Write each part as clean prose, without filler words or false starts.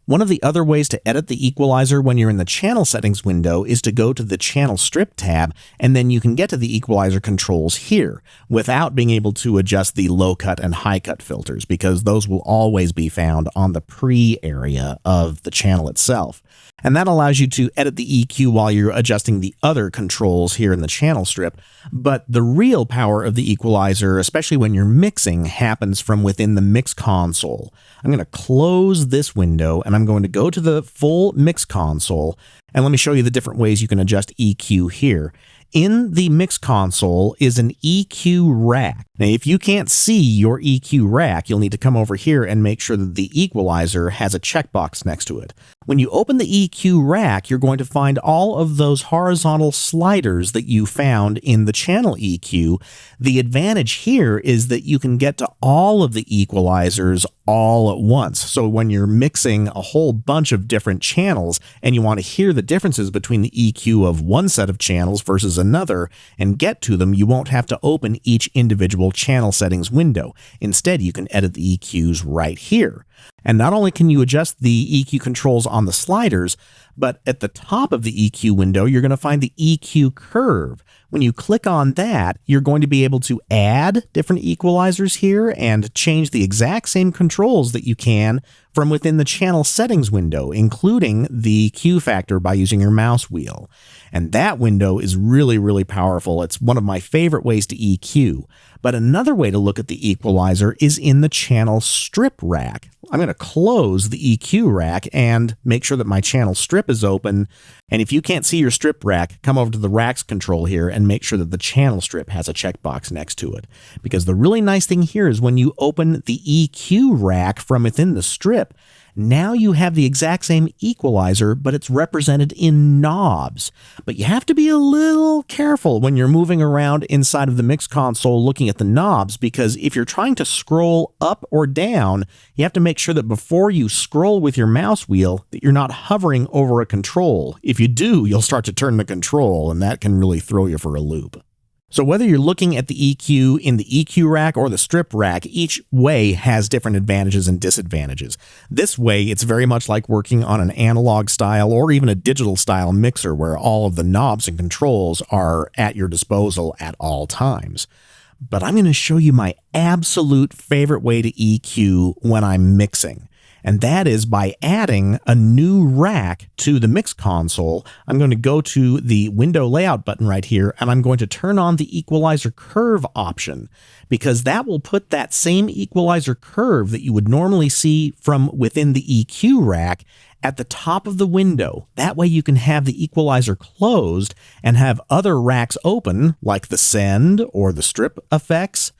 One of the other ways to edit the equalizer when you're in the channel settings window is to go to the channel strip tab, and then you can get to the equalizer controls here without being able to adjust the low cut and high cut filters, because those will always be found on the pre area of the channel itself. And that allows you to edit the EQ while you're adjusting the other controls here in the channel strip. But the real power of the equalizer, especially when you're mixing, happens from within the mix console. I'm going to close this window and I'm going to go to the full mix console, and let me show you the different ways you can adjust EQ here. In the mix console is an EQ rack. Now, if you can't see your EQ rack, you'll need to come over here and make sure that the equalizer has a checkbox next to it. When you open the EQ rack, you're going to find all of those horizontal sliders that you found in the channel EQ. The advantage here is that you can get to all of the equalizers all at once. So when you're mixing a whole bunch of different channels and you want to hear the differences between the EQ of one set of channels versus another and get to them, you won't have to open each individual channel settings window. Instead, you can edit the EQs right here. And not only can you adjust the EQ controls on the sliders, but at the top of the EQ window, you're going to find the EQ curve. When you click on that, you're going to be able to add different equalizers here and change the exact same controls that you can from within the channel settings window, including the Q factor by using your mouse wheel. And that window is really, really powerful. It's one of my favorite ways to EQ. But another way to look at the equalizer is in the channel strip rack. I'm going to close the EQ rack and make sure that my channel strip is open. And if you can't see your strip rack, come over to the racks control here and make sure that the channel strip has a checkbox next to it. Because the really nice thing here is when you open the EQ rack from within the strip, now you have the exact same equalizer, but it's represented in knobs. But you have to be a little careful when you're moving around inside of the mix console looking at the knobs, because if you're trying to scroll up or down, you have to make sure that before you scroll with your mouse wheel that you're not hovering over a control. If you do, you'll start to turn the control, and that can really throw you for a loop. So whether you're looking at the EQ in the EQ rack or the strip rack, each way has different advantages and disadvantages. This way, it's very much like working on an analog style or even a digital style mixer where all of the knobs and controls are at your disposal at all times. But I'm going to show you my absolute favorite way to EQ when I'm mixing. And that is by adding a new rack to the mix console. I'm going to go to the window layout button right here, and I'm going to turn on the equalizer curve option, because that will put that same equalizer curve that you would normally see from within the EQ rack at the top of the window. That way you can have the equalizer closed and have other racks open, like the send or the strip effects.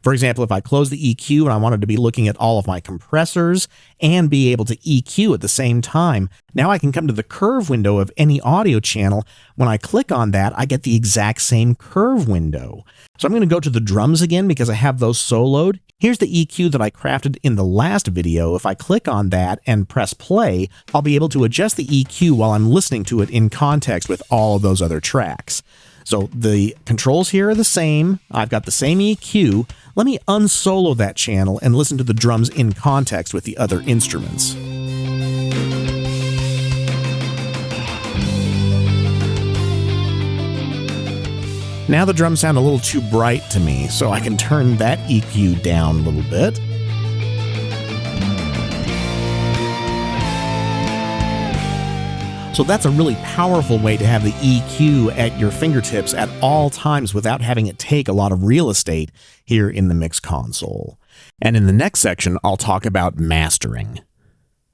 For example, if I close the EQ and I wanted to be looking at all of my compressors and be able to EQ at the same time, now I can come to the curve window of any audio channel. When I click on that, I get the exact same curve window. So I'm going to go to the drums again because I have those soloed. Here's the EQ that I crafted in the last video. If I click on that and press play, I'll be able to adjust the EQ while I'm listening to it in context with all of those other tracks. So the controls here are the same. I've got the same EQ. Let me unsolo that channel and listen to the drums in context with the other instruments. Now the drums sound a little too bright to me, so I can turn that EQ down a little bit. So that's a really powerful way to have the EQ at your fingertips at all times without having it take a lot of real estate here in the mix console. And in the next section, I'll talk about mastering.